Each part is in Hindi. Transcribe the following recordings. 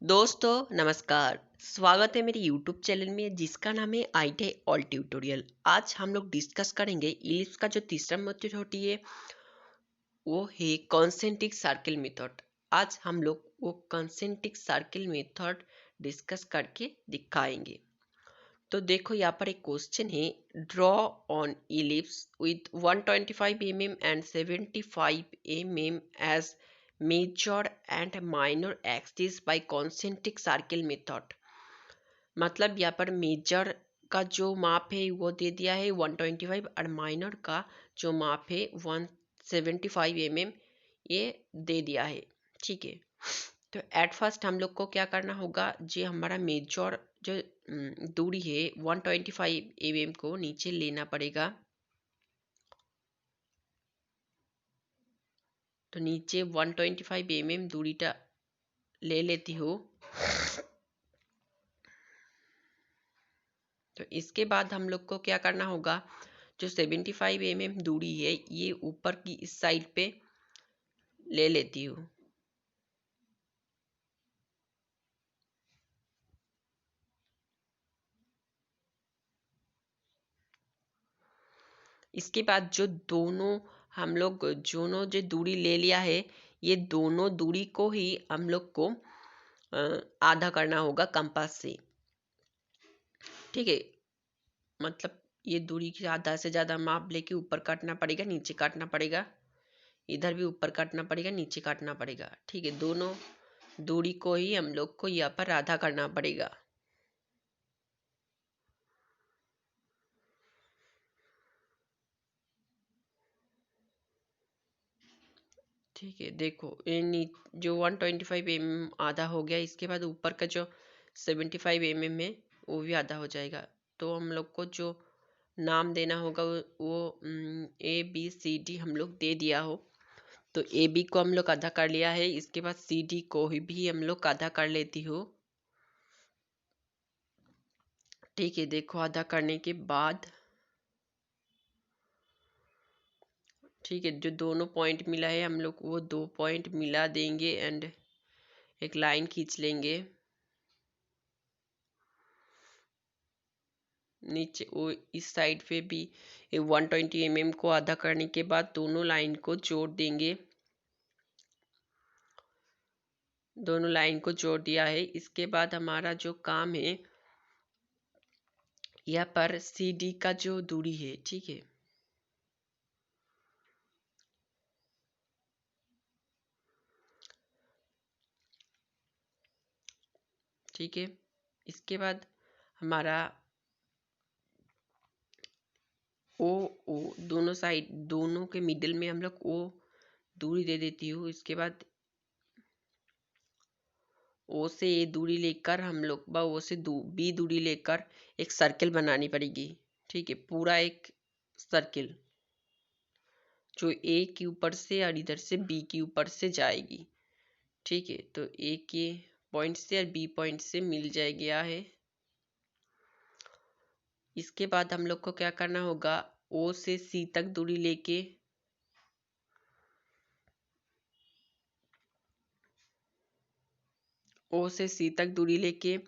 दोस्तों नमस्कार। स्वागत है मेरे YouTube चैनल में जिसका नाम है ITI ऑल ट्यूटोरियल। आज हम लोग डिस्कस करेंगे इलिप्स का जो तीसरा मेथड होती है वो है कॉन्सेंट्रिक सर्किल मेथड। आज हम लोग वो कॉन्सेंट्रिक सर्किल मेथड डिस्कस करके दिखाएंगे। तो देखो यहाँ पर एक क्वेश्चन है, draw an ellipse with 125 mm and 75 mm as major and minor axis by concentric circle method. मतलब यहाँ पर मेजर का जो माप है वो दे दिया है 125 और माइनर का जो माप है 175 mm ये दे दिया है। ठीक है, तो एट फर्स्ट हम लोग को क्या करना होगा, जो हमारा मेजर जो दूरी है 125 mm को नीचे लेना पड़ेगा। तो नीचे 125 mm दूरी ले लेती हूँ। तो इसके बाद हम लोग को क्या करना होगा, जो 75 mm दूरी है ये ऊपर की इस साइड पे ले लेती हूँ। इसके बाद जो दोनों हम लोग जो दूरी ले लिया है ये दोनों दूरी को ही हम लोग को आधा करना होगा कंपास से। ठीक है, मतलब ये दूरी की आधा से ज़्यादा माप लेके ऊपर काटना पड़ेगा, नीचे काटना पड़ेगा, इधर भी ऊपर काटना पड़ेगा, नीचे काटना पड़ेगा। ठीक है, दोनों दूरी को ही हम लोग को यहाँ पर आधा करना पड़ेगा। ठीक है, देखो ये जो 125 mm आधा हो गया। इसके बाद ऊपर का जो 75 mm है वो भी आधा हो जाएगा। तो हम लोग को जो नाम देना होगा वो ABCD हम लोग दे दिया हो। तो AB को हम लोग आधा कर लिया है, इसके बाद CD को भी हम लोग आधा कर लेती हो। ठीक है, देखो आधा करने के बाद ठीक है, जो दोनों पॉइंट मिला है हम लोग वो दो पॉइंट मिला देंगे एंड एक लाइन खींच लेंगे। नीचे वो इस साइड पे भी 120 mm को आधा करने के बाद दोनों लाइन को जोड़ देंगे। दोनों लाइन को जोड़ दिया है। इसके बाद हमारा जो काम है यहाँ पर CD का जो दूरी है, ठीक है, ठीक है। इसके बाद हमारा ओ दोनों साइड दोनों के मिडिल में हम लोग ओ दूरी दे देती हूँ। इसके बाद ओ से ए दूरी लेकर हम लोग ओ से बी दूरी लेकर एक सर्किल बनानी पड़ेगी। ठीक है, पूरा एक सर्किल जो ए के ऊपर से और इधर से बी के ऊपर से जाएगी। ठीक है, तो ए के पॉइंट से और बी पॉइंट से मिल जाएगा है। इसके बाद हम लोग को क्या करना होगा, ओ से सी तक दूरी लेके ओ से सी तक दूरी लेके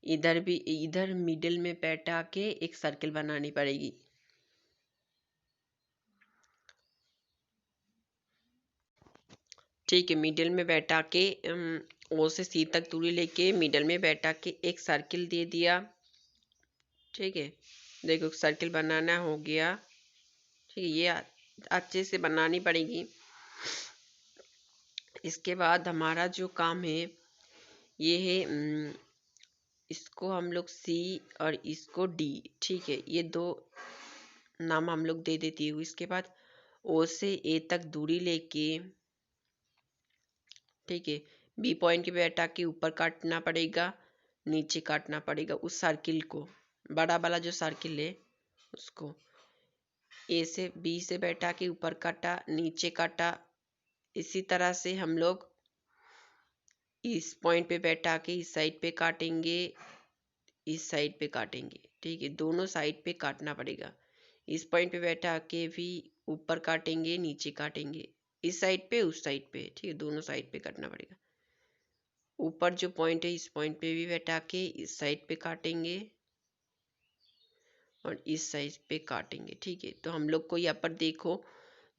इधर मिडिल में बैठा के एक सर्किल बनानी पड़ेगी। ठीक है, मिडिल में बैठा के ओ से सी तक दूरी लेके मिडिल में बैठा के एक सर्किल दे दिया। ठीक है, देखो सर्किल बनाना हो गया। ठीक है, ये अच्छे से बनानी पड़ेगी। इसके बाद हमारा जो काम है ये है इसको हम लोग C और इसको D। ठीक है, ये दो नाम हम लोग दे देती हूँ। इसके बाद O से A तक दूरी लेके ठीक है बी पॉइंट के बैठा के ऊपर काटना पड़ेगा, नीचे काटना पड़ेगा उस सर्किल को, बड़ा वाला जो सर्किल है उसको। ए से बी से बैठा के ऊपर काटा, नीचे काटा। इसी तरह से हम लोग इस पॉइंट पे बैठा के इस साइड पे काटेंगे, इस साइड पे काटेंगे। ठीक है, दोनों साइड पे काटना पड़ेगा। इस पॉइंट पे बैठा के भी ऊपर काटेंगे, नीचे काटेंगे, इस साइड पे उस साइड पे। ठीक है, दोनों साइड पे काटना पड़ेगा। ऊपर जो पॉइंट है इस पॉइंट पे भी बैठा के इस साइड पे काटेंगे और इस साइड पे काटेंगे। ठीक है, तो हम लोग को यहाँ पर देखो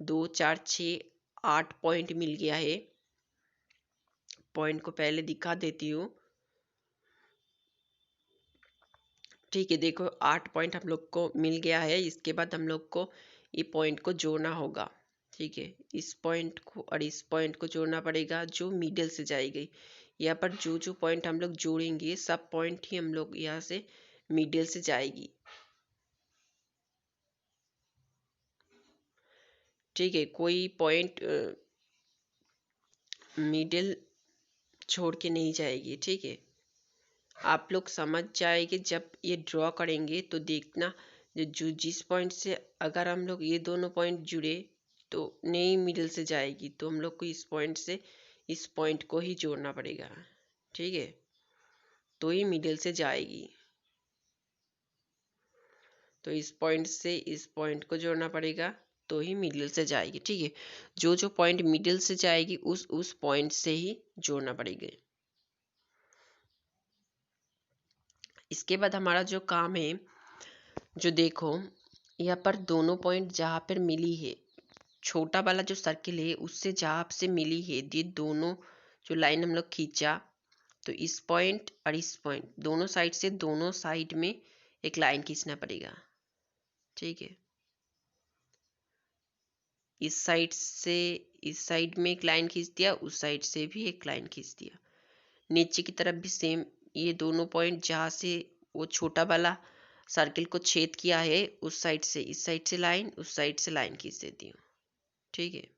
2 4 6 8 पॉइंट मिल गया है। पॉइंट को पहले दिखा देती हूँ। ठीक है, देखो 8 पॉइंट हम लोग को मिल गया है। इसके बाद हम लोग को ये पॉइंट को जोड़ना होगा। ठीक है, इस पॉइंट को और इस पॉइंट को जोड़ना पड़ेगा जो मिडिल से जाएगी। यहाँ पर जो जो पॉइंट हम लोग जोड़ेंगे सब पॉइंट ही हम लोग यहाँ से मिडिल से जाएगी। ठीक है, कोई पॉइंट मिडिल छोड़ के नहीं जाएगी। ठीक है, आप लोग समझ जाएंगे जब ये ड्रॉ करेंगे तो देखना जो जिस पॉइंट से अगर हम लोग ये दोनों पॉइंट जुड़े तो नई मिडिल से जाएगी, तो हम लोग को इस पॉइंट से इस पॉइंट को ही जोड़ना पड़ेगा। ठीक है, तो ही मिडिल से जाएगी। तो इस पॉइंट से इस पॉइंट को जोड़ना पड़ेगा तो ही मिडिल से जाएगी। ठीक है, जो जो पॉइंट मिडिल से जाएगी उस पॉइंट से ही जोड़ना पड़ेगा। इसके बाद हमारा जो काम है, जो देखो यहाँ पर दोनों पॉइंट जहाँ पर मिली है, छोटा वाला जो सर्किल है उससे जहाँ से मिली है ये दोनों जो लाइन हम लोग खींचा, तो इस पॉइंट और इस पॉइंट दोनों साइड से दोनों साइड में एक लाइन खींचना पड़ेगा। ठीक है, इस साइड से इस साइड में एक लाइन खींच दिया, उस साइड से भी एक लाइन खींच दिया। नीचे की तरफ भी सेम, ये दोनों पॉइंट जहाँ से वो छोटा वाला सर्किल को छेद किया है उस साइड से इस साइड से लाइन, उस साइड से लाइन खींच देती हूँ। ठीक है,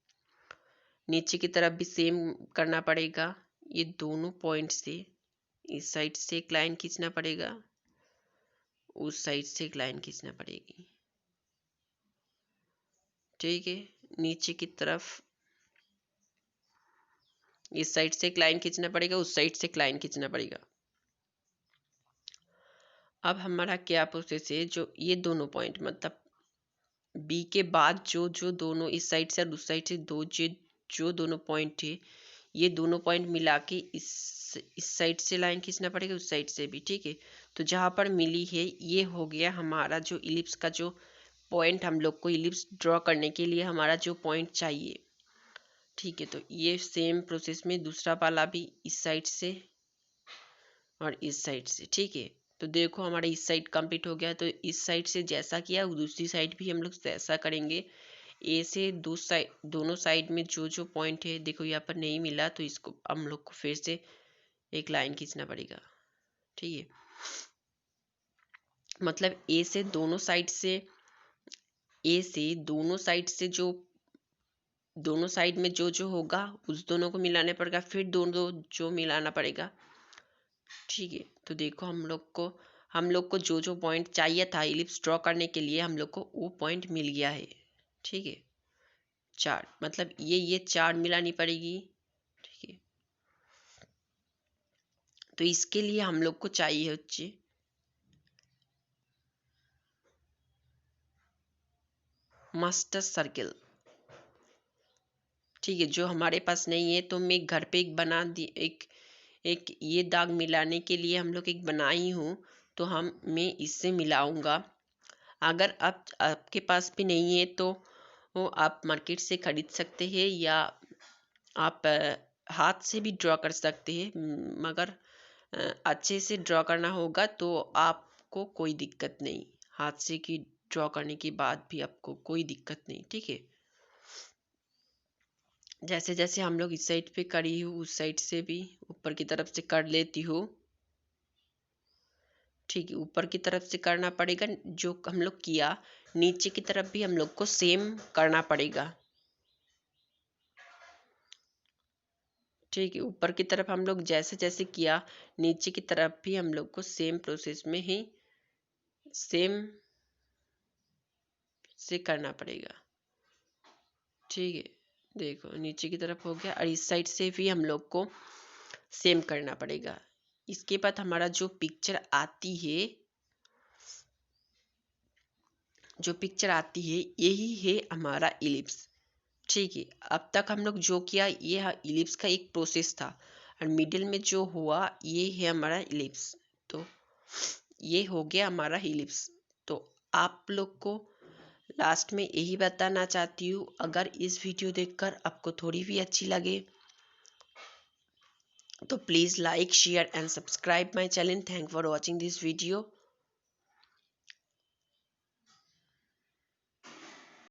नीचे की तरफ भी सेम करना पड़ेगा। ये दोनों पॉइंट से इस साइड से एक लाइन खींचना पड़ेगा, उस साइड से एक लाइन खींचना पड़ेगी। ठीक है, नीचे की तरफ इस साइड से एक लाइन खींचना पड़ेगा, उस साइड से एक लाइन खींचना पड़ेगा। अब हमारा क्या प्रोसेस है, जो ये दोनों पॉइंट मतलब बी के बाद जो जो दोनों इस साइड से और उस साइड से जो दोनों पॉइंट है, ये दोनों पॉइंट मिला के इस साइड से लाइन खींचना पड़ेगा, उस साइड से भी। ठीक है, तो जहाँ पर मिली है ये हो गया हमारा जो इलिप्स का जो पॉइंट, हम लोग को इलिप्स ड्रॉ करने के लिए हमारा जो पॉइंट चाहिए। ठीक है, तो ये सेम प्रोसेस में दूसरा वाला भी इस साइड से और इस साइड से। ठीक है, तो देखो हमारा इस साइड कंप्लीट हो गया, तो इस साइड से जैसा किया दूसरी साइड भी हम लोग ऐसा करेंगे। ए से दोनों साइड में जो जो पॉइंट है, देखो यहाँ पर नहीं मिला तो इसको हम लोग को फिर से एक लाइन खींचना पड़ेगा। ठीक है, मतलब ए से दोनों साइड से दोनों साइड में जो जो होगा उस दोनों को मिलाने पड़ेगा, फिर दोनों जो मिलाना पड़ेगा। ठीक है, तो देखो हम लोग को जो जो पॉइंट चाहिए था इलिप्स ड्रॉ करने के लिए, हम लोग को वो पॉइंट मिल गया है। ठीक है, 4 मतलब ये 4 मिलानी पड़ेगी। ठीक है, तो इसके लिए हम लोग को चाहिए होच्छे मास्टर सर्किल। ठीक है, जो हमारे पास नहीं है तो मैं घर पे एक बना दी एक ये दाग मिलाने के लिए हम लोग एक बनाई हूँ, तो मैं इससे मिलाऊंगा। अगर आपके पास भी नहीं है तो वो आप मार्केट से खरीद सकते हैं या आप हाथ से भी ड्रॉ कर सकते हैं, मगर अच्छे से ड्रॉ करना होगा तो आपको कोई दिक्कत नहीं। हाथ से की ड्रॉ करने के बाद भी आपको कोई दिक्कत नहीं। ठीक है, जैसे जैसे हम लोग इस साइड पे करी हूँ उस साइड से भी ऊपर की तरफ से कर लेती हूँ। ठीक है, ऊपर की तरफ से करना पड़ेगा जो हम लोग किया, नीचे की तरफ भी हम लोग को सेम करना पड़ेगा। ठीक है, ऊपर की तरफ हम लोग जैसे जैसे किया, नीचे की तरफ भी हम लोग को सेम प्रोसेस में ही सेम से करना पड़ेगा। ठीक है, देखो नीचे की तरफ हो गया और इस साइड से भी हम लोग को सेम करना पड़ेगा। इसके बाद हमारा जो पिक्चर आती है यही है हमारा इलिप्स। ठीक है, अब तक हम लोग जो किया ये इलिप्स का एक प्रोसेस था। और मिडिल में जो हुआ ये है हमारा इलिप्स। तो ये हो गया हमारा इलिप्स। तो आप लोग को लास्ट में यही बताना चाहती हूँ, अगर इस वीडियो देखकर आपको थोड़ी भी अच्छी लगे तो please like share and subscribe my channel. Thank for watching this video.